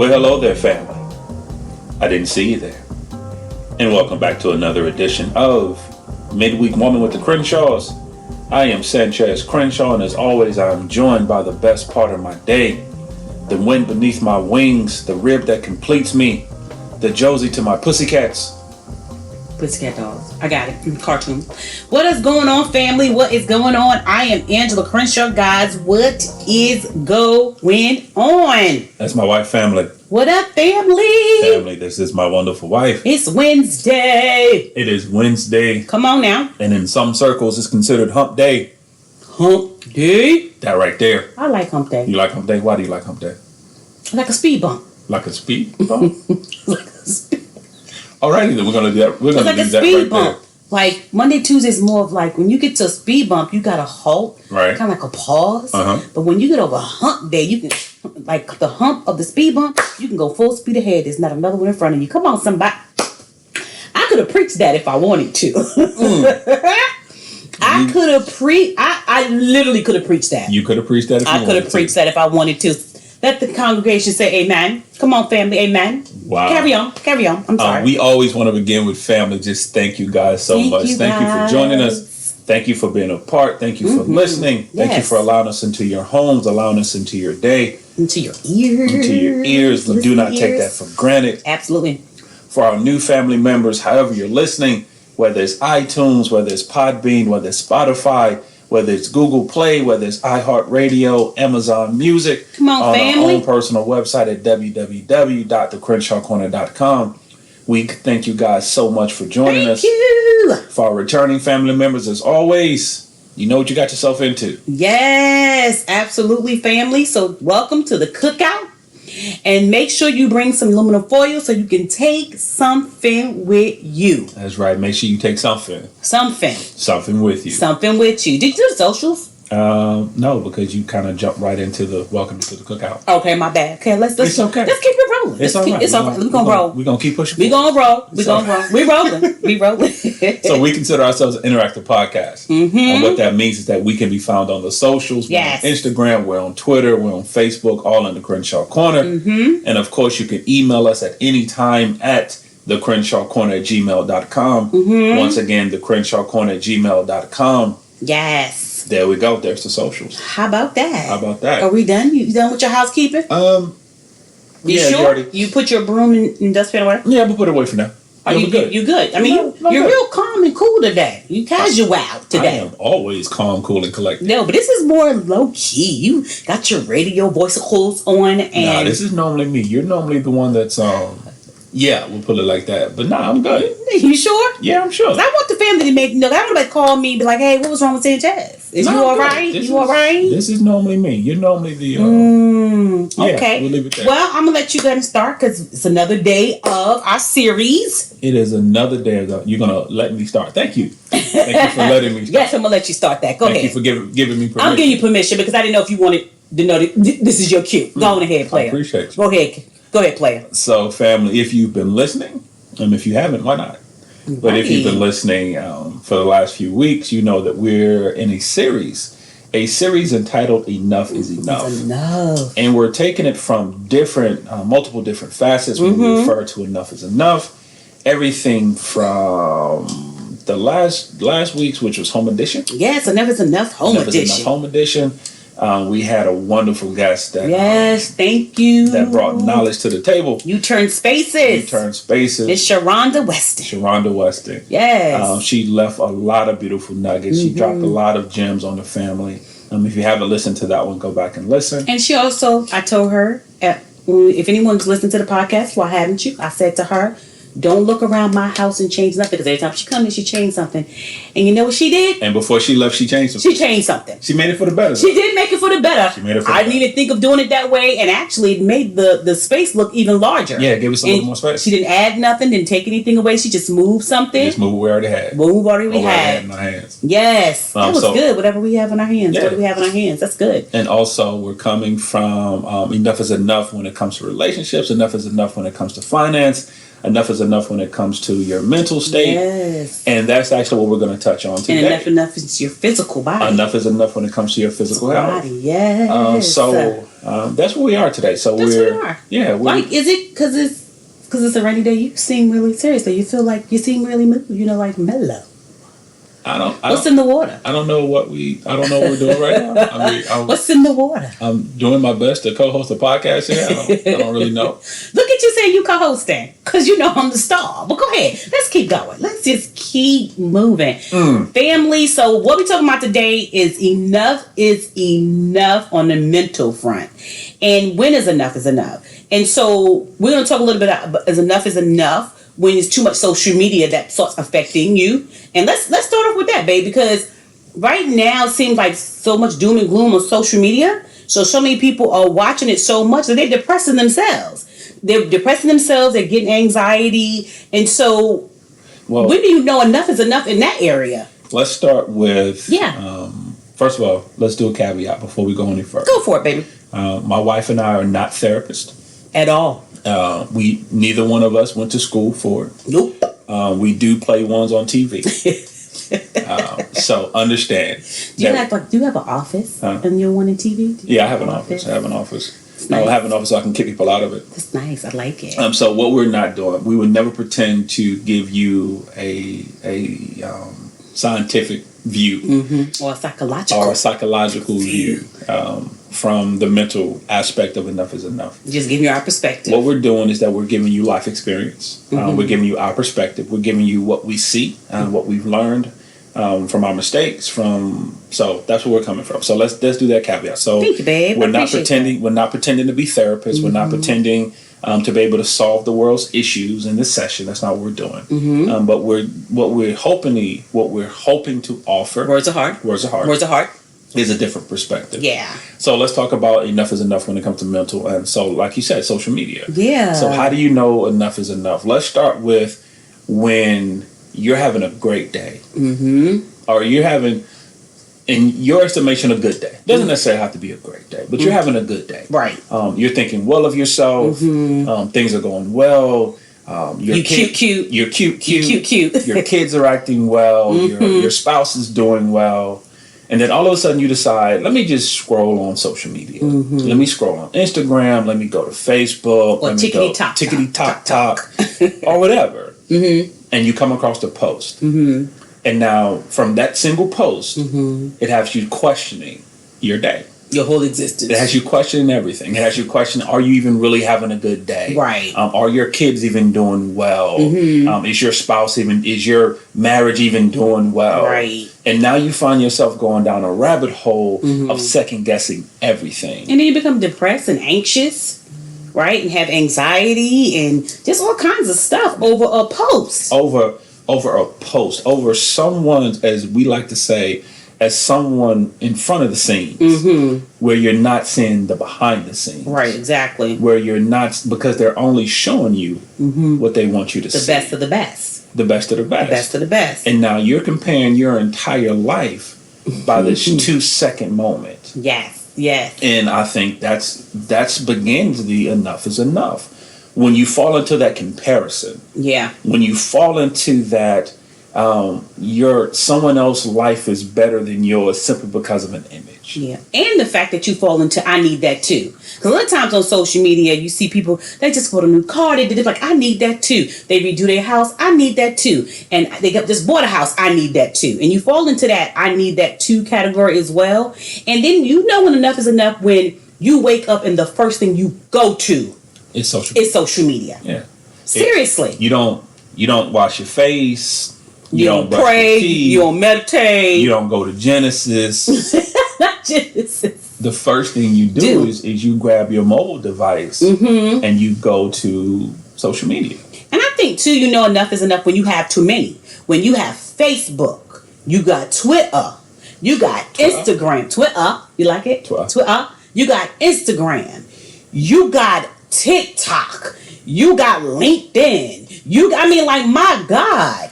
Well, hello there, family. I didn't see you there. And welcome back to another edition of Midweek Woman with the Crenshaws. I am Sanchez Crenshaw, and as always, I am joined by the best part of my day, the wind beneath my wings, the rib that completes me, the Josie to my pussycats. Pussycat dolls. I got it. Cartoon. What is going on, family? What is going on? I am Angela Crenshaw, guys. What is going on? That's my wife, family. What up, family? Family, this is my wonderful wife. It's Wednesday. It is Wednesday. Come on now. And in some circles, it's considered hump day. Hump day? That right there. I like hump day. You like hump day? Why do you like hump day? Like a speed bump. Like a speed bump? Like a speed Alrighty, then we're gonna do that. We're gonna like do a that speed right bump. there. Like Monday, Tuesday is more of like when you get to a speed bump, you got to halt, Right. Kind of like a pause. Uh-huh. But when you get over hump day, you can like the hump of the speed bump, you can go full speed ahead. There's not another one in front of you. Come on, somebody. I could have preached that if I wanted to. I literally could have preached that. You could have preached that if you wanted to. I could have preached that if I wanted to. Let the congregation say amen. Come on, family, amen. Wow. Carry on. I'm sorry. We always want to begin with family. Just thank you guys so much. Thank you for joining us. Thank you for being a part. Thank you for listening. Thank you for allowing us into your homes, allowing us into your day. Into your ears. We do not take that for granted. Absolutely. For our new family members, however you're listening, whether it's iTunes, whether it's Podbean, whether it's Spotify, whether it's Google Play, whether it's iHeartRadio, Amazon Music, Come on, family. Our own personal website at www.thecrenshawcorner.com. We thank you guys so much for joining us. Thank you. For our returning family members, as always, you know what you got yourself into. Yes, absolutely, family. So welcome to the cookout. And make sure you bring some aluminum foil so you can take something with you. That's right. Make sure you take something. Something with you. Something with you. Did you do the socials? No, because you kind of jumped right into the welcome to the cookout. Okay, my bad. Okay, let's it's okay. Let's keep it rolling. It's all right. It's all right. We're gonna roll. We're gonna keep pushing. We're gonna roll. We're rolling. We rolling. So we consider ourselves an interactive podcast. Mm-hmm. And what that means is that we can be found on the socials. Yes. We're on Instagram, we're on Twitter, we're on Facebook, all in the Crenshaw Corner. Mm-hmm. And of course, you can email us at any time at thecrenshawcorner@gmail.com. Mm-hmm. Once again, thecrenshawcorner@gmail.com. Yes. There we go. There's the socials. How about that? Are we done? You done with your housekeeping? You yeah, sure? You put your broom and dustpan away? Yeah, we'll put it away for now. You good. I mean, you're real calm and cool today. You casual today. I am always calm, cool, and collected. No, but this is more low key. You got your radio voicicles on, and nah, this is normally me. You're normally the one that's yeah, we'll put it like that. But nah, I'm good. You sure? Yeah, I'm sure. I want the family to make. No, I want to call me and be like, "Hey, what was wrong with Sanchez? Is you all right? You all right?" This is normally me. You're normally the. Okay. Yeah, we'll leave it there. Well, I'm gonna let you go and start because it's another day of our series. It is another day of. You're gonna let me start. Thank you. Thank you for letting me start. Yes, I'm gonna let you start that. Go ahead. Thank you for giving me permission. I'm giving you permission because I didn't know if you wanted to know that this is your cue. Go on ahead, player. I appreciate you. Go ahead, player. So, family, if you've been listening, and if you haven't, why not? Right. But if you've been listening for the last few weeks, you know that we're in a series entitled Enough is Enough. And we're taking it from multiple different facets when we refer to enough is enough. Everything from the last week's, which was Home Edition. Yes, Enough is Enough Home Edition. We had a wonderful guest that thank you. That brought knowledge to the table. You turned spaces. It's Sharonda Weston. Yes. She left a lot of beautiful nuggets. She dropped a lot of gems on the family. If you haven't listened to that one, go back and listen. And she also, I told her, if anyone's listened to the podcast, why haven't you? I said to her, don't look around my house and change nothing, because every time she comes in, she changed something. And you know what she did? And before she left, she changed something. She changed something. She made it for the better. She did make it for the better. I didn't even think of doing it that way, and actually it made the space look even larger. Yeah, give us a little more space. She didn't add nothing, didn't take anything away. She just moved something. Just moved what we already had. In our hands. Yes. That was good. Whatever we have in our hands. Yeah. What do we have in our hands? That's good. And also, we're coming from enough is enough when it comes to relationships. Enough is enough when it comes to finance. Enough is enough when it comes to your mental state. Yes. And that's actually what we're going to touch on today. And enough is your physical body. Enough is enough when it comes to your physical health. Body, yes. So that's where we are today. So That's where we are. Yeah. Like, is it because it's a rainy day? You seem really serious. You feel like you seem really, like mellow. What's in the water? I don't know what we're doing right now. What's in the water? I'm doing my best to co-host a podcast here. I don't really know. Look at you saying you co-hosting, because I'm the star. But go ahead. Let's keep going. Let's just keep moving. Family. So what we're talking about today is enough on the mental front. And when is enough is enough. And so we're going to talk a little bit about enough is enough when it's too much social media that starts affecting you. And let's start off with that, babe, because right now it seems like so much doom and gloom on social media. So many people are watching it so much that they're depressing themselves. They're getting anxiety. And so when do you know enough is enough in that area? Let's start with, Yeah. First of all, let's do a caveat before we go any further. Go for it, baby. My wife and I are not therapists. At all. Neither one of us went to school for it. Nope. We do play ones on TV. So understand. Do you have an office in your one in TV? Yeah, I have an office. I have an office so I can kick people out of it. That's nice. I like it. So what we're not doing, we would never pretend to give you a scientific view or a psychological view from the mental aspect of enough is enough. Just giving you our perspective. What we're doing is that we're giving you life experience. We're giving you our perspective. We're giving you what we see, what we've learned from our mistakes. So that's where we're coming from. So let's do that caveat. So thank you, babe. We're not pretending to be therapists. We're not pretending to be able to solve the world's issues in this session. That's not what we're doing. But what we're hoping to offer. Words of heart. Is a different perspective. Yeah. So let's talk about enough is enough when it comes to mental. And so, like you said, social media. Yeah. So how do you know enough is enough? Let's start with when you're having a great day. Or you're having, in your estimation, a good day. Doesn't necessarily have to be a great day, but you're having a good day. Right. You're thinking well of yourself. Things are going well. You're cute. Your kids are acting well. Your spouse is doing well. And then all of a sudden you decide, let me just scroll on social media. Let me scroll on Instagram. Let me go to Facebook. Or tickety-tock, or whatever. And you come across the post. And now from that single post, it has you questioning your day. Your whole existence. It has you questioning everything. It has you questioning, are you even really having a good day? Right. Are your kids even doing well? Is your spouse is your marriage even doing well? Right. And now you find yourself going down a rabbit hole of second guessing everything. And then you become depressed and anxious, right? And have anxiety and just all kinds of stuff over a post. Over a post. Over someone, as we like to say, as someone in front of the scenes, where you're not seeing the behind the scenes. Right, exactly. Where you're not, because they're only showing you what they want you to see. The best of the best. The best of the best. The best of the best. And now you're comparing your entire life by this 2-second moment. Yes. And I think that's begins the enough is enough. When you fall into that comparison. Yeah. When you fall into that someone else's life is better than yours simply because of an image. Yeah. And the fact that you fall into I need that too. Because a lot of times on social media you see people, they just bought a new car, they're like, I need that too. They redo their house, I need that too. And they just bought a house, I need that too. And you fall into that I need that too category as well. And then when enough is enough when you wake up and the first thing you go to is social media. Yeah. Seriously. You don't wash your face. You don't pray. You don't meditate. You don't go to Genesis. Not Genesis. The first thing you do is you grab your mobile device and you go to social media. And I think too, enough is enough when you have too many. When you have Facebook, you got Twitter, you got Instagram. Twitter, you like it? Twitter. You got Instagram. You got TikTok. You got LinkedIn. My God,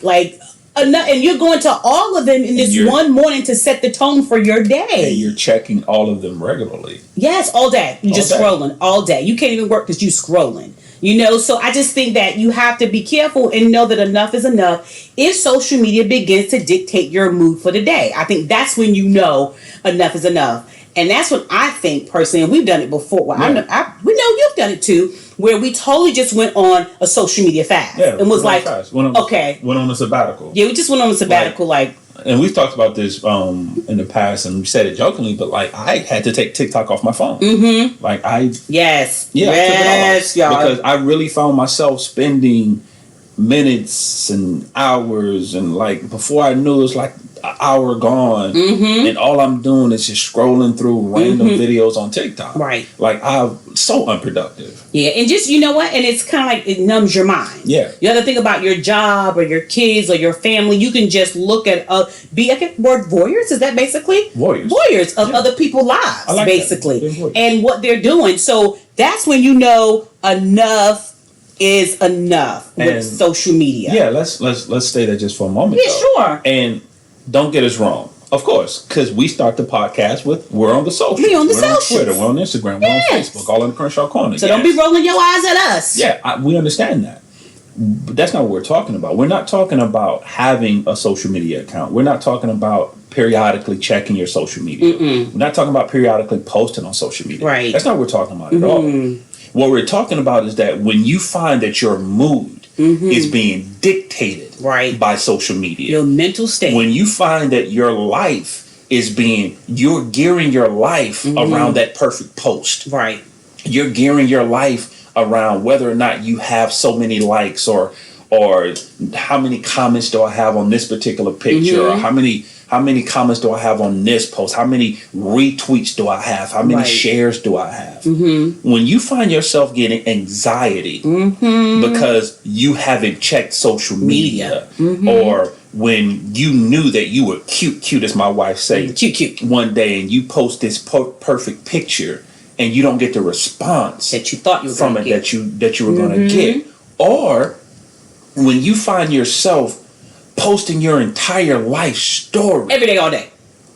and you're going to all of them in this one morning to set the tone for your day. And you're checking all of them regularly. Yes, all day. You're just scrolling all day. You can't even work because you're scrolling. So I just think that you have to be careful and know that enough is enough if social media begins to dictate your mood for the day. I think that's when enough is enough. And that's what I think personally, and we've done it before. Well, Yeah. we know you've done it too, where we totally just went on a social media fast and was like, okay, went on a sabbatical. Yeah, we just went on a sabbatical, and we've talked about this in the past, and we said it jokingly, but like I had to take TikTok off my phone. Mm-hmm. Like I yes, I took it off y'all, because I really found myself spending minutes and hours, and like before I knew it was like an hour gone, and all I'm doing is just scrolling through random videos on TikTok. Right. Like I'm so unproductive. Yeah, and just, you know what? And it's kind of like it numbs your mind. Yeah. You have to think about your job or your kids or your family. You can just look at, be like a word voyeurs. Is that basically? Voyeurs of other people's lives, I like basically. That. And what they're doing. So that's when you know enough is enough with social media. Yeah, let's stay there just for a moment. Yeah, sure. And don't get us wrong. Of course, because we start the podcast with we're on the socials. We're on Twitter, we're on Instagram, we're on Facebook, all in the Crenshaw Corner. So don't be rolling your eyes at us. Yeah, we understand that. But that's not what we're talking about. We're not talking about having a social media account. We're not talking about periodically checking your social media. We're not talking about periodically posting on social media. Right. That's not what we're talking about at all. What we're talking about is that when you find that your mood is being dictated by social media, your mental state, when you find that your life is you're gearing your life around that perfect post. Right. You're gearing your life around whether or not you have so many likes or how many comments do I have on this particular picture, or how many comments do I have on this post, how many retweets do I have, how many shares do I have. When you find yourself getting anxiety because you haven't checked social media, or when you knew that you were cute as my wife said, cute one day, and you post this perfect picture and you don't get the response that you thought you were from it that you were going to get, or when you find yourself posting your entire life story every day, all day,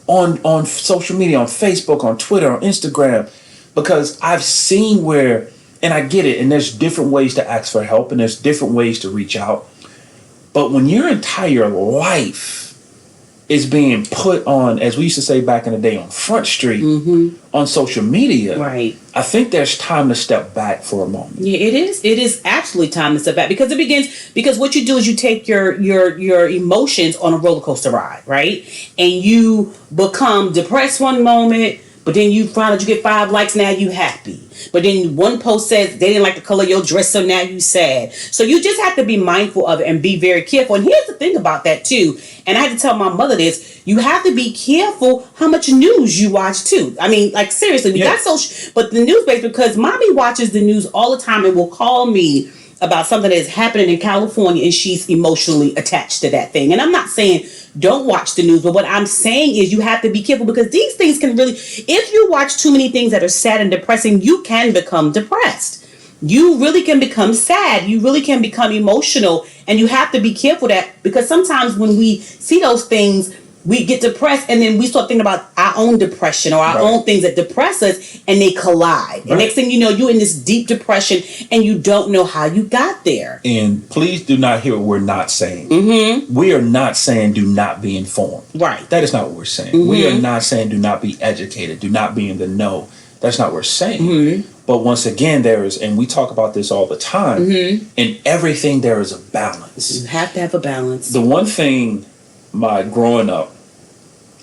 on social media, on Facebook, on Twitter, on Instagram, because I've seen where, and I get it, and there's different ways to ask for help, and there's different ways to reach out, but when your entire life is being put on, as we used to say back in the day, on Front Street, on social media, right, I think there's time to step back for a moment. Yeah, it is. It is absolutely time to step back, because what you do is you take your emotions on a roller coaster ride, right? And you become depressed one moment, but then you find out you get 5 likes, now you happy. But then one post says they didn't like the color of your dress, so now you sad. So you just have to be mindful of it and be very careful. And here's the thing about that too, and I had to tell my mother this, you have to be careful how much news you watch too. I mean, like seriously, we got social, but the news base, because mommy watches the news all the time and will call me about something that is happening in California, and she's emotionally attached to that thing. And I'm not saying don't watch the news, but what I'm saying is you have to be careful, because these things can really, if you watch too many things that are sad and depressing, you can become depressed. You really can become sad. You really can become emotional, and you have to be careful that, because sometimes when we see those things, we get depressed, and then we start thinking about our own depression or our own things that depress us, and they collide. And next thing you know, you're in this deep depression and you don't know how you got there. And please do not hear what we're not saying. We are not saying do not be informed. Right. That is not what we're saying. We are not saying do not be educated, do not be in the know. That's not what we're saying. But once again, there is, and we talk about this all the time, in everything there is a balance. You have to have a balance. The one thing, my growing up,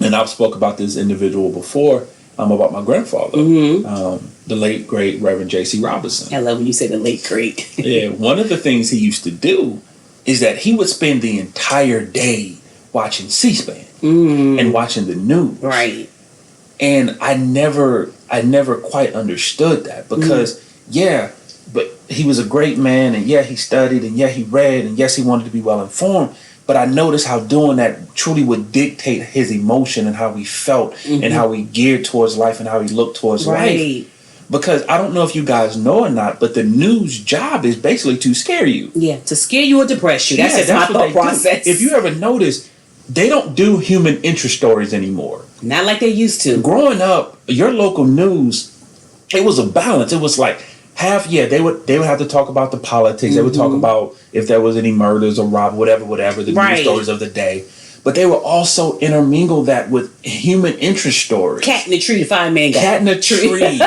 and I've spoke about this individual before, about my grandfather, the late, great Reverend J.C. Robinson. I love when you say the late, great. Yeah, one of the things he used to do is that he would spend the entire day watching C-SPAN and watching the news. Right. And I never quite understood that, because, but he was a great man, and he studied, and he read, and yes, he wanted to be well informed. But I noticed how doing that truly would dictate his emotion and how he felt and how he geared towards life and how he looked towards life. Because I don't know if you guys know or not, but the news job is basically to scare you. Yeah, to scare you or depress you. That's just my thought process. If you ever notice, they don't do human interest stories anymore. Not like they used to. Growing up, your local news, it was a balance. It was like half, they would have to talk about the politics. They would talk about if there was any murders or whatever, the news stories of the day. but they will also intermingle that with human interest stories. Cat in the Tree, the fireman guy. Cat in the Tree.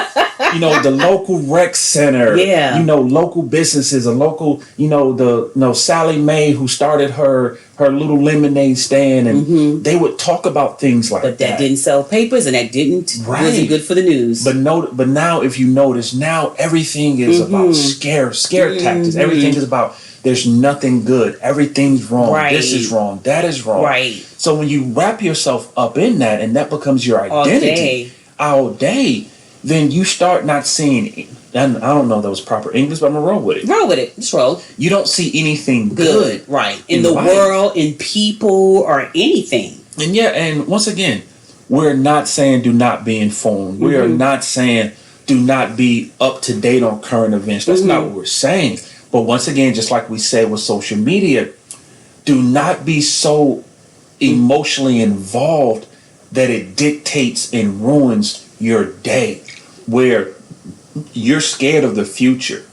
The local rec center. Yeah. Local businesses, a local, Sally Mae who started her little lemonade stand, and they would talk about things like that. But that didn't sell papers, and that wasn't good for the news. But now if you notice, now everything is about scare tactics. Everything is about there's nothing good. Everything's wrong. Right. This is wrong. That is wrong. Right. So when you wrap yourself up in that, and that becomes your identity all day, then you start not seeing, and I don't know if that was proper English, but I'm going to roll with it. Roll with it. Just roll. You don't see anything good. Right. In the life. world, in people, or anything. And once again, we're not saying do not be informed. We are not saying do not be up to date on current events. That's not what we're saying. But once again, just like we said with social media, do not be so emotionally involved that it dictates and ruins your day, where you're scared of the future.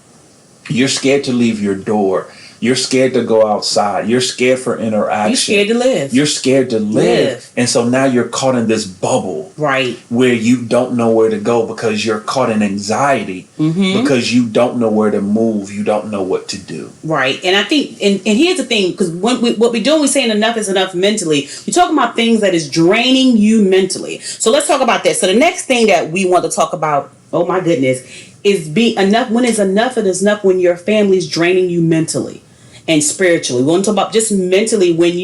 You're scared to leave your door. You're scared to go outside. You're scared for interaction. You're scared to live. You're scared to live. And so now you're caught in this bubble. Right. Where you don't know where to go because you're caught in anxiety. Because you don't know where to move. You don't know what to do. Right. And I think, and here's the thing, because what we're doing, we're saying enough is enough mentally. We're talking about things that is draining you mentally. So let's talk about that. So the next thing that we want to talk about, oh my goodness, is be enough. When is enough? It is enough when your family's draining you mentally and spiritually. We want to talk about just mentally when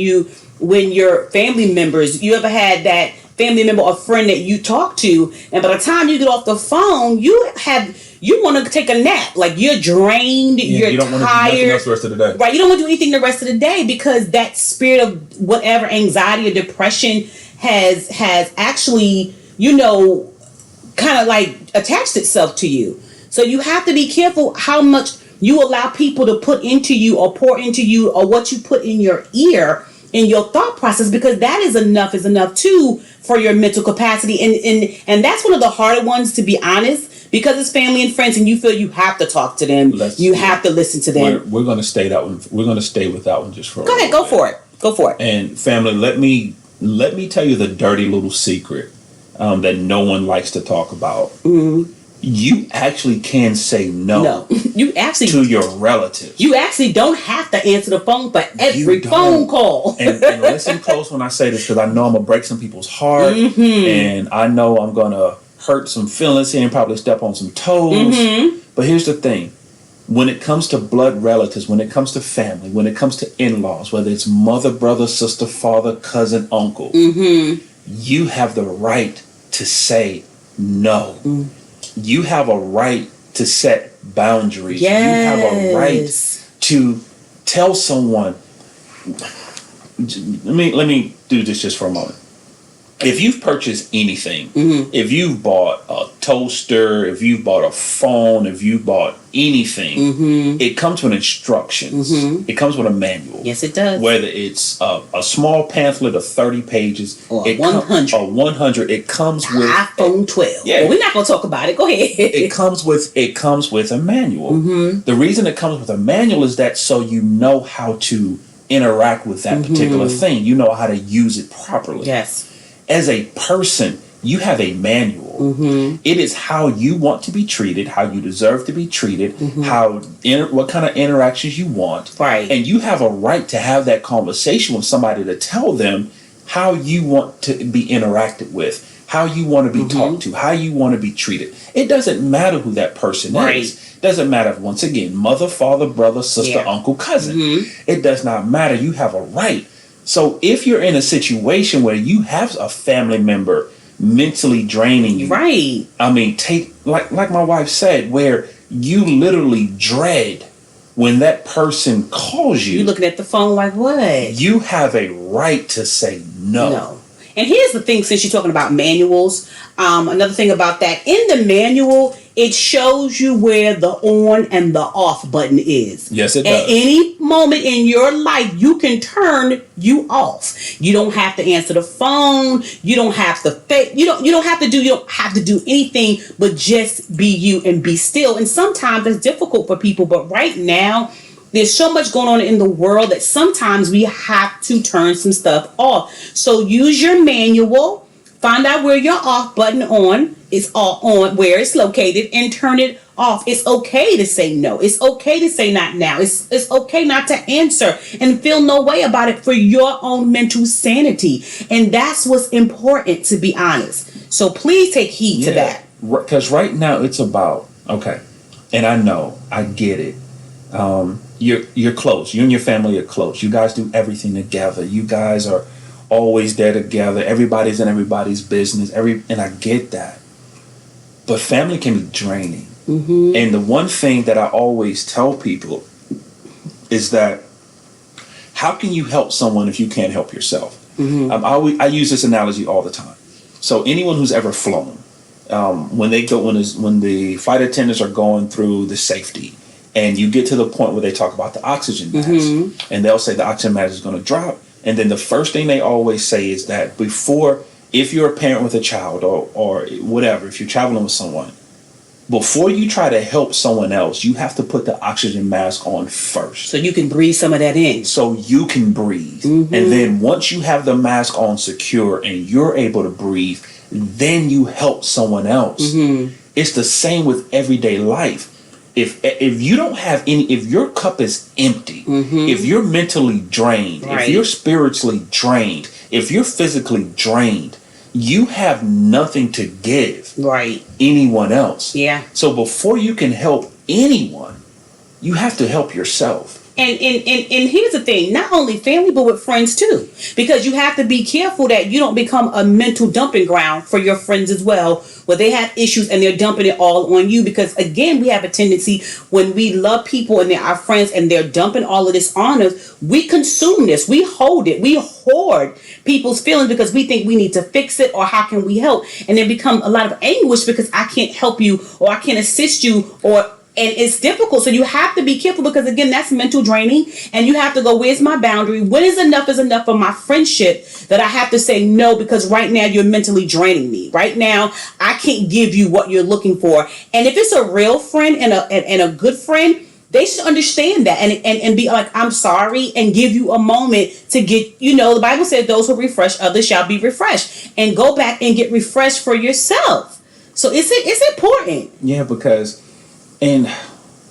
your family members, you ever had that family member or friend that you talk to, and by the time you get off the phone, you want to take a nap. Like you're drained, you're you don't tired. Want to do nothing else the rest of the day. Right. You don't want to do anything the rest of the day because that spirit of whatever anxiety or depression has actually, kind of like attached itself to you. So you have to be careful how much you allow people to put into you or pour into you, or what you put in your ear in your thought process, because that is enough too for your mental capacity. And that's one of the harder ones, to be honest, because it's family and friends and you feel you have to talk to them. You have to listen to them. We're going to stay that one. We're going to stay with that one just for a Go ahead. Go for it. Go for it. And family, let me tell you the dirty little secret that no one likes to talk about. You actually can say no. You actually to your relatives. You actually don't have to answer the phone for every phone call. and listen close when I say this, because I know I'm gonna break some people's heart, and I know I'm gonna hurt some feelings here and probably step on some toes. But here's the thing: when it comes to blood relatives, when it comes to family, when it comes to in-laws, whether it's mother, brother, sister, father, cousin, uncle, you have the right to say no. You have a right to set boundaries. Yes. You have a right to tell someone. Let me do this just for a moment. If you've purchased anything, if you've bought a toaster, if you've bought a phone, if you've bought anything, it comes with instructions. It comes with a manual. Yes, it does. Whether it's a small pamphlet of 30 pages or 100. It comes with iPhone 12. Yeah, well, we're not going to talk about it. Go ahead. It comes with a manual. The reason it comes with a manual is that so you know how to interact with that particular thing. You know how to use it properly. Yes. As a person, you have a manual. It is how you want to be treated, how you deserve to be treated, what kind of interactions you want. Right. And you have a right to have that conversation with somebody to tell them how you want to be interacted with, how you want to be talked to, how you want to be treated. It doesn't matter who that person is. It doesn't matter, once again, mother, father, brother, sister, uncle, cousin. It does not matter. You have a right. So if you're in a situation where you have a family member mentally draining you, right? I mean, take like my wife said, where you literally dread when that person calls you. You're looking at the phone like, what? You have a right to say no. No. And here's the thing, since you're talking about manuals, another thing about that, in the manual, it shows you where the on and the off button is. Yes, it does. At any moment in your life, you can turn you off. You don't have to answer the phone. You don't have to you don't have to do anything but just be you and be still. And sometimes it's difficult for people, but right now, There's so much going on in the world that sometimes we have to turn some stuff off. So use your manual, find out where your off button is all on, where it's located, and turn it off. It's okay to say no. It's okay to say not now. It's okay not to answer and feel no way about it for your own mental sanity. And that's what's important, to be honest. So please take heed to that. Because right now it's about, okay, and I get it. You're close. You and your family are close. You guys do everything together. You guys are always there together. Everybody's in everybody's business. And I get that. But family can be draining. Mm-hmm. And the one thing that I always tell people is that how can you help someone if you can't help yourself? Mm-hmm. I use this analogy all the time. So anyone who's ever flown, when the flight attendants are going through the safety, and you get to the point where they talk about the oxygen mask, mm-hmm. and they'll say the oxygen mask is going to drop, and then the first thing they always say is that if you're a parent with a child or whatever, if you're traveling with someone, before you try to help someone else, you have to put the oxygen mask on first. So you can breathe some of that in. So you can breathe. Mm-hmm. And then once you have the mask on secure and you're able to breathe, then you help someone else. Mm-hmm. It's the same with everyday life. If you don't have if your cup is empty, mm-hmm. if you're mentally drained, right. if you're spiritually drained, if you're physically drained, you have nothing to give anyone else. Yeah. So before you can help anyone, you have to help yourself. And here's the thing, not only family, but with friends too. Because you have to be careful that you don't become a mental dumping ground for your friends as well, where they have issues and they're dumping it all on you. Because again, we have a tendency when we love people and they're our friends and they're dumping all of this on us, we consume this, we hold it, we hoard people's feelings because we think we need to fix it or how can we help? And then become a lot of anguish because I can't help you or I can't assist you and it's difficult. So you have to be careful because, again, that's mental draining. And you have to go, where's my boundary? When is enough for my friendship that I have to say no because right now you're mentally draining me. Right now, I can't give you what you're looking for. And if it's a real friend and a good friend, they should understand that and be like, I'm sorry, and give you a moment to get, the Bible said those who refresh others shall be refreshed. And go back and get refreshed for yourself. So it's important. Yeah, because... And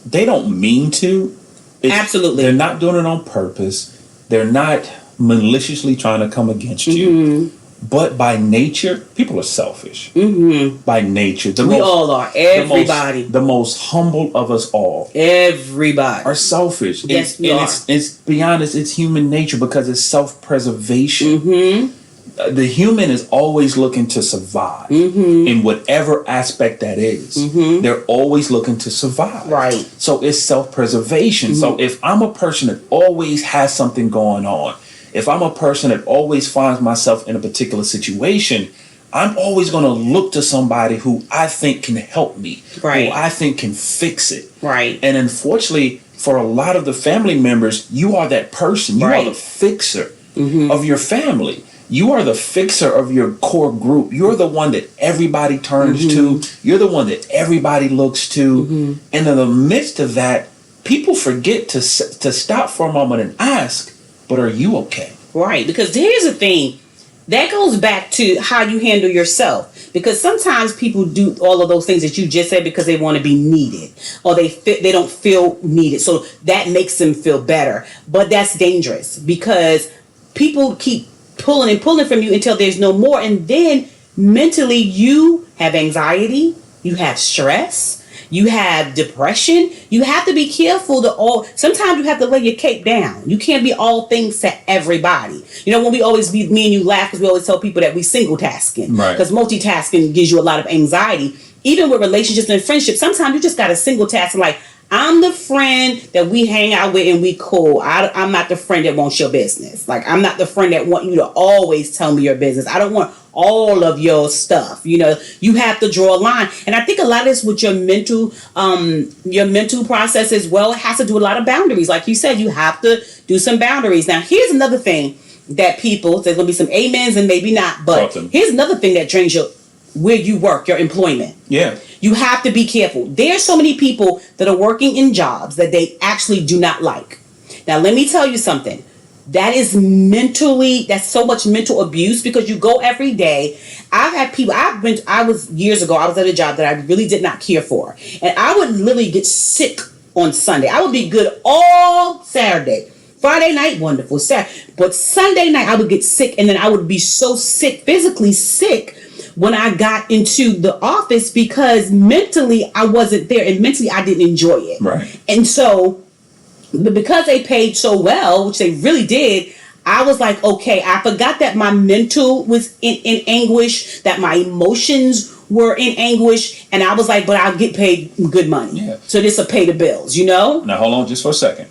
they don't mean to. Absolutely. They're not doing it on purpose. They're not maliciously trying to come against you. Mm-hmm. But by nature, people are selfish. Mm-hmm. By nature. We all are. Everybody. The most humble of us all. Everybody. Are selfish. Yes, we are. It's be honest, it's human nature because it's self-preservation. Mm-hmm. The human is always looking to survive mm-hmm. in whatever aspect that is. Mm-hmm. They're always looking to survive. Right. So it's self-preservation. Mm-hmm. So if I'm a person that always has something going on, if I'm a person that always finds myself in a particular situation, I'm always going to look to somebody who I think can help me, right. who I think can fix it. Right. And unfortunately, for a lot of the family members, you are that person. You right. are the fixer mm-hmm. of your family. You are the fixer of your core group. You're the one that everybody turns mm-hmm. to. You're the one that everybody looks to. Mm-hmm. And in the midst of that, people forget to stop for a moment and ask, but are you okay? Right. Because here's the thing. That goes back to how you handle yourself. Because sometimes people do all of those things that you just said because they want to be needed. Or they don't feel needed. So that makes them feel better. But that's dangerous. Because people keep pulling from you until there's no more, and then mentally you have anxiety, you have stress, you have depression. You have to be careful sometimes you have to lay your cape down. You can't be all things to everybody. When me and you laugh because we always tell people that we single tasking, right? Because multitasking gives you a lot of anxiety. Even with relationships and friendships, sometimes you just got to single task and like, I'm the friend that we hang out with and we cool. I'm not the friend that wants your business. Like, I'm not the friend that want you to always tell me your business. I don't want all of your stuff. You have to draw a line. And I think a lot of this with your mental process as well, it has to do a lot of boundaries. Like you said, you have to do some boundaries. Now, here's another thing that there's going to be some amens and maybe not, but here's another thing that drains where you work, your employment. Yeah. You have to be careful. There's so many people that are working in jobs that they actually do not like. Now, let me tell you something. That's so much mental abuse because you go every day. I've had people, years ago, I was at a job that I really did not care for. And I would literally get sick on Sunday. I would be good all Saturday. Friday night, wonderful. But Sunday night, I would get sick. And then I would be so sick, physically sick, when I got into the office because mentally I wasn't there and mentally I didn't enjoy it. Right. And so, because they paid so well, which they really did, I was like, okay, I forgot that my mental was in anguish, that my emotions were in anguish, and I was like, but I'll get paid good money. Yeah. So this will pay the bills, you know? Now hold on just for a second.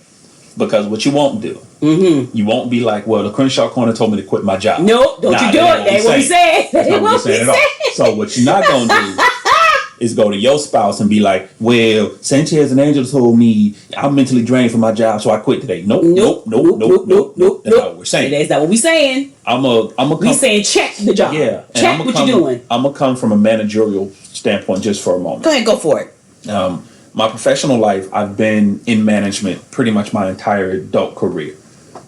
Because what you won't do, you won't be like, well, the Crenshaw Corner told me to quit my job. Nope, don't you do it. That ain't what we said. That's not what we said at all. So what you're not going to do is go to your spouse and be like, well, Sanchez and Angela told me I'm mentally drained from my job, so I quit today. Nope. That's not what we're saying. That's not what we're saying. We saying check the job. Yeah. Check what you're doing. I'm going to come from a managerial standpoint just for a moment. Go ahead, go for it. My professional life, I've been in management pretty much my entire adult career,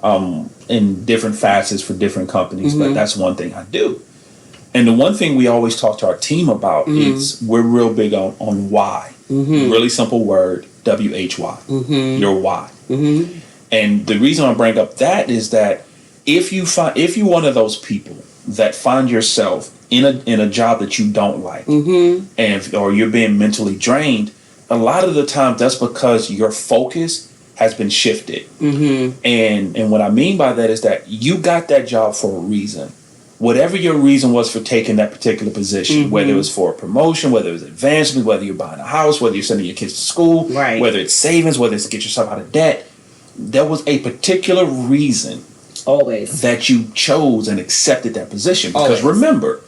in different facets for different companies, but that's one thing I do. And the one thing we always talk to our team about is we're real big on why. Really simple word, WHY, your why. And the reason I bring up that is that if you're one of those people that find yourself in a job that you don't like, or you're being mentally drained, a lot of the time that's because your focus has been shifted. And what I mean by that is that you got that job for a reason. Whatever your reason was for taking that particular position, whether it was for a promotion, whether it was advancement, whether you're buying a house, whether you're sending your kids to school, right, whether it's savings, whether it's to get yourself out of debt, there was a particular reason always that you chose and accepted that position. Because always. Remember,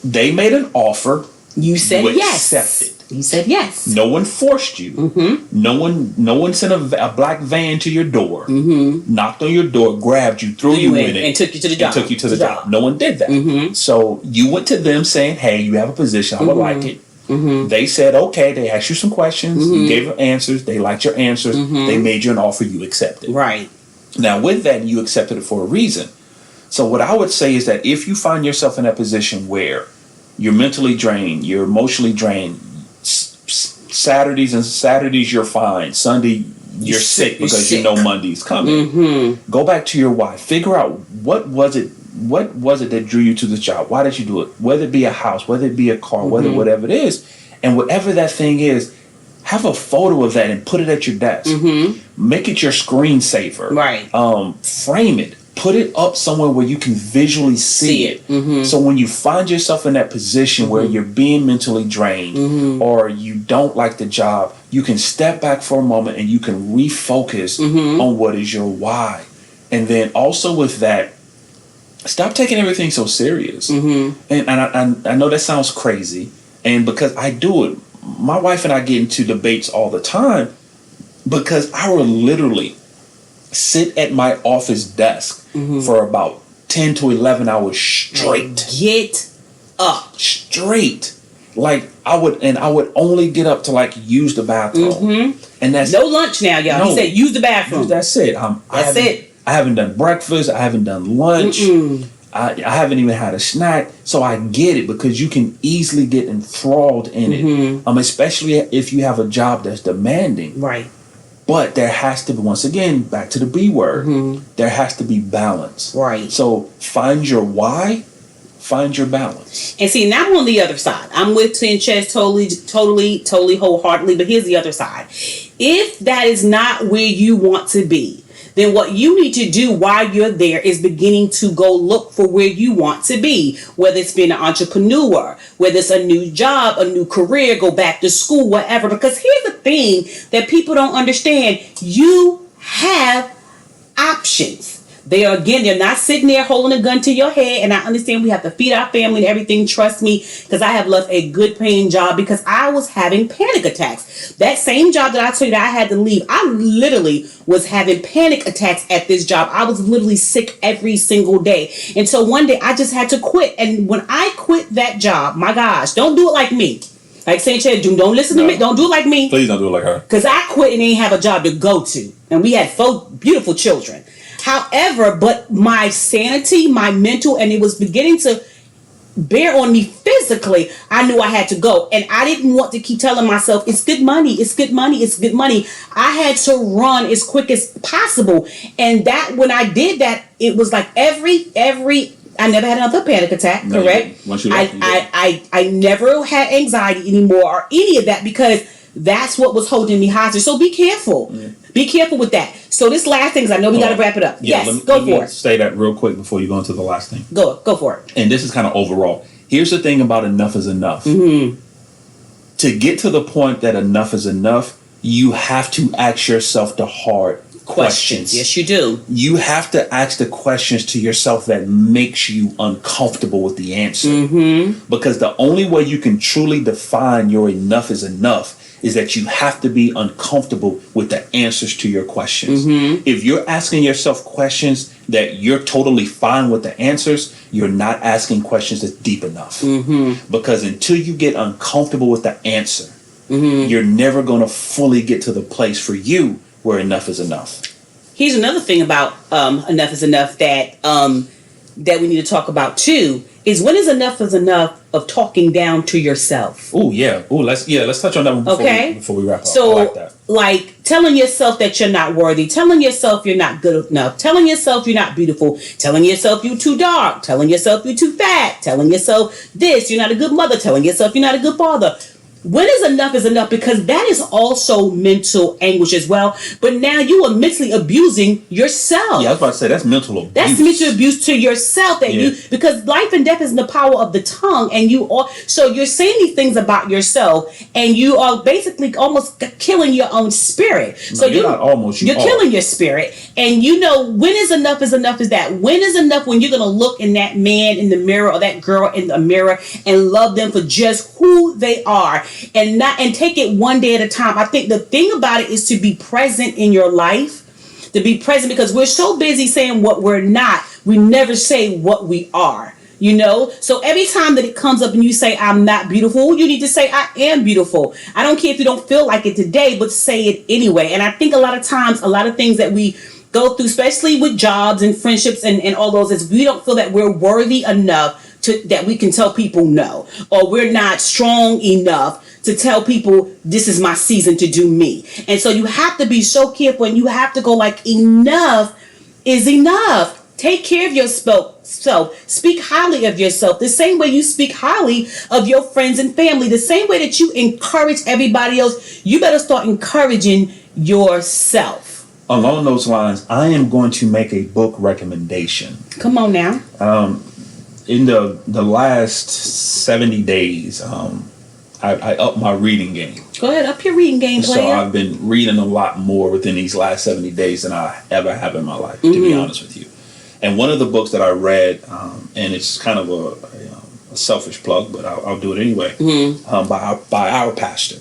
they made an offer. You said yes. Accepted. You said yes. No one forced you. No one sent a black van to your door, knocked on your door, grabbed you, threw you in it, and took you to the job. Took you to the job. No one did that. So you went to them saying, "Hey, you have a position. I would like it." They said, "Okay." They asked you some questions. You gave them answers. They liked your answers. They made you an offer. You accepted. Right. Now, with that, you accepted it for a reason. So what I would say is that if you find yourself in that position where you're mentally drained, you're emotionally drained, Saturdays you're fine, Sunday you're sick because you know Monday's coming. Go back to your why. Figure out what was it that drew you to this job. Why did you do it? Whether it be a house, whether it be a car, whatever it is, and whatever that thing is, have a photo of that and put it at your desk. Make it your screensaver. Right. Frame it. Put it up somewhere where you can visually see it. So when you find yourself in that position where you're being mentally drained or you don't like the job, you can step back for a moment and you can refocus on what is your why. And then also with that, stop taking everything so serious. And I know that sounds crazy. And because I do it, my wife and I get into debates all the time because I will literally sit at my office desk for about 10 to 11 hours straight. Get up. Straight. Like I would only get up to like use the bathroom. And that's no lunch now, y'all. No, he said use the bathroom. That's it. That's it. I haven't done breakfast. I haven't done lunch. I haven't even had a snack. So I get it because you can easily get enthralled in it. Especially if you have a job that's demanding. Right. But there has to be, once again, back to the B word, there has to be balance. Right. So find your why, find your balance. And see, now I'm on the other side. I'm with Sanchez totally, wholeheartedly, but here's the other side. If that is not where you want to be, then what you need to do while you're there is beginning to go look for where you want to be. Whether it's being an entrepreneur, whether it's a new job, a new career, go back to school, whatever. Because here's the thing that people don't understand. You have options. They're not sitting there holding a gun to your head. And I understand we have to feed our family and everything. Trust me, because I have left a good paying job because I was having panic attacks. That same job that I told you that I had to leave, I literally was having panic attacks at this job. I was literally sick every single day. And so one day I just had to quit. And when I quit that job, my gosh, don't do it like me. Like Saint Chad, don't listen to me. Don't do it like me. Please don't do it like her. Because I quit and didn't have a job to go to. And we had 4 beautiful children. However, but my sanity, my mental, and it was beginning to bear on me physically, I knew I had to go. And I didn't want to keep telling myself, it's good money, it's good money, it's good money. I had to run as quick as possible. And that when I did that, it was like every I never had another panic attack, No, correct? Once you left, I never had anxiety anymore or any of that because that's what was holding me hostage. So be careful. Yeah. Be careful with that. So this last thing, 'cause I know we got to wrap it up. Yeah, yes, go for it. Say that real quick before you go into the last thing. Go for it. And this is kind of overall. Here's the thing about enough is enough. Mm-hmm. To get to the point that enough is enough, you have to ask yourself the hard questions. Yes, you do. You have to ask the questions to yourself that makes you uncomfortable with the answer. Mm-hmm. Because the only way you can truly define your enough is enough is that you have to be uncomfortable with the answers to your questions. Mm-hmm. If you're asking yourself questions that you're totally fine with the answers, you're not asking questions that's deep enough. Mm-hmm. Because until you get uncomfortable with the answer, Mm-hmm. you're never going to fully get to the place for you where enough is enough. Here's another thing about enough is enough that we need to talk about too is when is enough of talking down to yourself. Oh yeah. Oh let's touch on that one before we wrap up. So I like that. like telling yourself that you're not worthy, telling yourself you're not good enough, telling yourself you're not beautiful, telling yourself you're too dark, telling yourself you're too fat, telling yourself this, you're not a good mother, telling yourself you're not a good father. When is enough, because that is also mental anguish as well. But now you are mentally abusing yourself. Yeah, I was about to say that's mental abuse. That's mental abuse to yourself because life and death is in the power of the tongue, and so you're saying these things about yourself, and you are basically almost killing your own spirit. So you're not almost. You're killing your spirit, and when is enough is that when is enough when you're gonna look in that man in the mirror or that girl in the mirror and love them for just who they are. And take it one day at a time. I think the thing about it is to be present in your life, to be present, because we're so busy saying what we're not, we never say what we are. So every time that it comes up and you say I'm not beautiful, you need to say I am beautiful. I don't care if you don't feel like it today, but say it anyway. And I think a lot of times, a lot of things that we go through, especially with jobs and friendships and all those, is we don't feel that we're worthy enough that we can tell people no, or we're not strong enough to tell people this is my season to do me. And so you have to be so careful, and you have to go like enough is enough. Take care of yourself. Speak highly of yourself the same way you speak highly of your friends and family, the same way that you encourage everybody else. You better start encouraging yourself. Along those lines, I am going to make a book recommendation. Come on now. In the last 70 days, I upped my reading game. Go ahead, up your reading game, player. So I've been reading a lot more within these last 70 days than I ever have in my life, to be honest with you. And one of the books that I read, and it's kind of a selfish plug, but I'll do it anyway, by our pastor,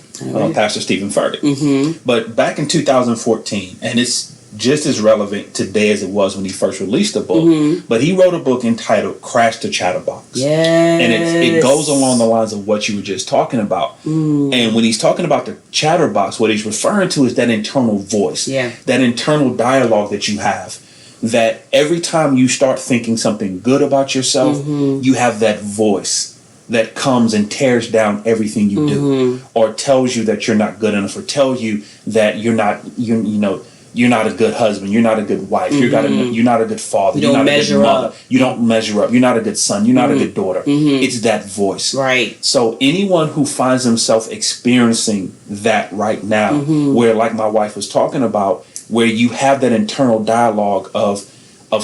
Pastor Stephen Furtick. Mm-hmm. But back in 2014, and it's just as relevant today as it was when he first released the book, but he wrote a book entitled Crash the Chatterbox. Yes. And it goes along the lines of what you were just talking about. And when he's talking about the chatterbox, what he's referring to is that internal voice, that internal dialogue that you have, that every time you start thinking something good about yourself, you have that voice that comes and tears down everything you do, or tells you that you're not good enough, or tells you that you're not a good husband, you're not a good wife, you're not a good father, you're not a good mother, you don't measure up, you're not a good son, you're not a good daughter. It's that voice. Right. So anyone who finds themselves experiencing that right now, where, like my wife was talking about, where you have that internal dialogue of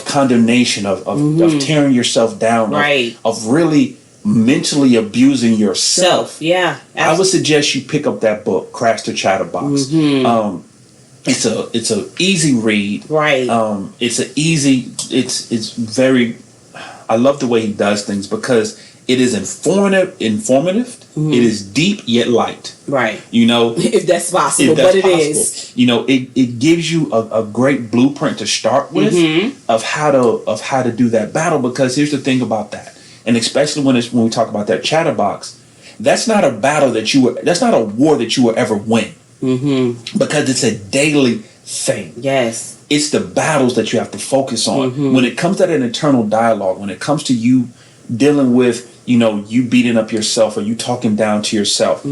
condemnation, of tearing yourself down, of really mentally abusing yourself. Yeah. I would suggest you pick up that book, Crash the Chatterbox. it's a easy read. Right. It's very. I love the way he does things because it is informative. Mm-hmm. It is deep yet light. Right. If that's possible, but it is. It gives you a great blueprint to start with of how to do that battle. Because here's the thing about that, and especially when we talk about that chatterbox, that's not a battle that's not a war that you will ever win. Because it's a daily thing. Yes. It's the battles that you have to focus on. When it comes to that internal dialogue, when it comes to you dealing with, you beating up yourself or you talking down to yourself,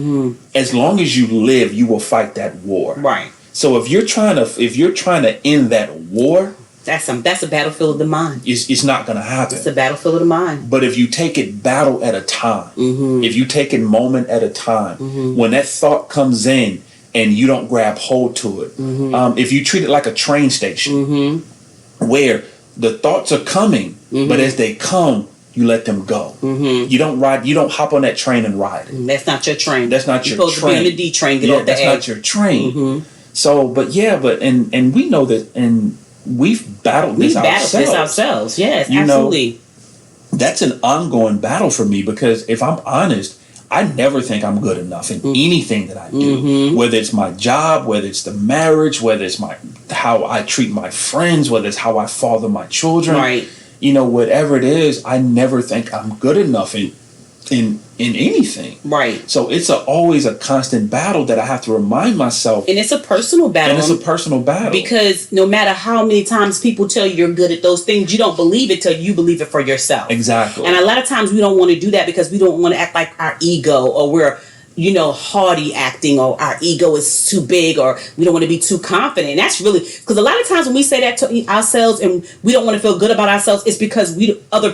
as long as you live, you will fight that war. Right. So if you're trying to end that war, that's a battlefield of the mind. It's not going to happen. It's a battlefield of the mind. But if you take it battle at a time, if you take it moment at a time, when that thought comes in, and you don't grab hold to it. If you treat it like a train station, where the thoughts are coming, but as they come, you let them go. You don't hop on that train and ride it. That's not your train. That's not You're your supposed train. to be on the D train, get off the that's A. not your train. So, and we know that, and we've battled this ourselves. Yes, absolutely. That's an ongoing battle for me because if I'm honest, I never think I'm good enough in anything that I do, whether it's my job, whether it's the marriage, whether it's how I treat my friends, whether it's how I father my children, right? Whatever it is, I never think I'm good enough in anything, right? So it's always a constant battle that I have to remind myself, and it's a personal battle, because no matter how many times people tell you you're good at those things, you don't believe it till you believe it for yourself. Exactly. And a lot of times we don't want to do that because we don't want to act like our ego, or we're haughty acting, or our ego is too big, or we don't want to be too confident. And that's really, because a lot of times when we say that to ourselves and we don't want to feel good about ourselves, it's because we don't want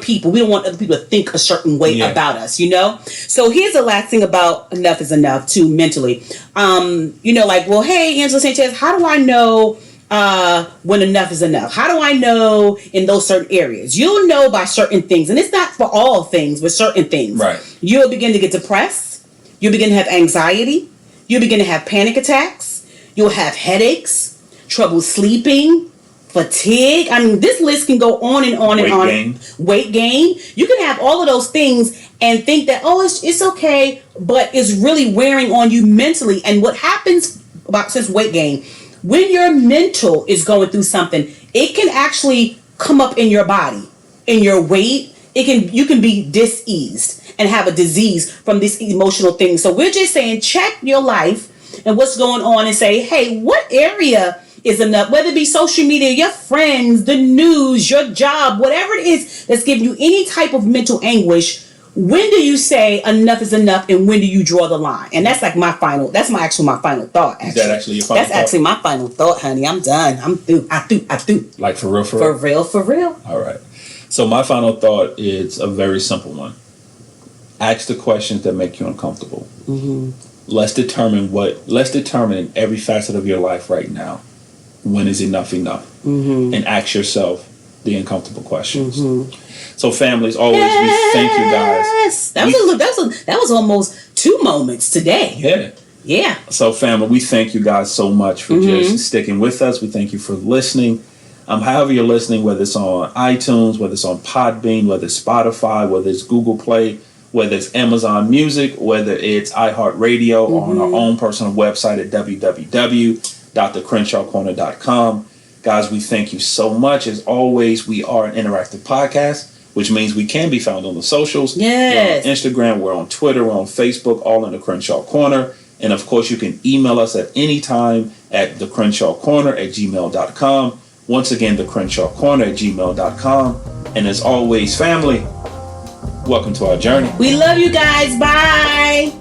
other people to think a certain way about us, So here's the last thing about enough is enough too, mentally. Well, hey, Angela Sanchez, how do I know when enough is enough? How do I know in those certain areas? You'll know by certain things, and it's not for all things, but certain things. Right. You'll begin to get depressed. You'll begin to have anxiety. You'll begin to have panic attacks. You'll have headaches, trouble sleeping, fatigue. I mean, this list can go on and on and on. Weight gain. You can have all of those things and think that, it's okay, but it's really wearing on you mentally. And what happens since weight gain, when your mental is going through something, it can actually come up in your body, in your weight. You can be diseased and have a disease from this emotional thing. So we're just saying, check your life and what's going on and say, hey, what area is enough? Whether it be social media, your friends, the news, your job, whatever it is that's giving you any type of mental anguish. When do you say enough is enough, and when do you draw the line? And that's like my final thought. Actually. Is that actually your final thought? That's actually my final thought, honey. I'm done. I'm through. I through. Like for real? For real. All right. So my final thought is a very simple one. Ask the questions that make you uncomfortable. Let's determine in every facet of your life right now, when is enough? And ask yourself the uncomfortable questions. So families, always, we thank you guys. That was almost 2 moments today. Yeah. So family, we thank you guys so much for just sticking with us. We thank you for listening. However you're listening, whether it's on iTunes, whether it's on Podbean, whether it's Spotify, whether it's Google Play, whether it's Amazon Music, whether it's iHeartRadio, or on our own personal website at www.theCrenshawCorner.com. Guys, we thank you so much. As always, we are an interactive podcast, which means we can be found on the socials. Yes. We're on Instagram, we're on Twitter, we're on Facebook, all in the Crenshaw Corner. And of course, you can email us at any time at thecrenshawcorner@gmail.com. Once again, thecrenshawcorner@gmail.com. And as always, family, welcome to our journey. We love you guys. Bye.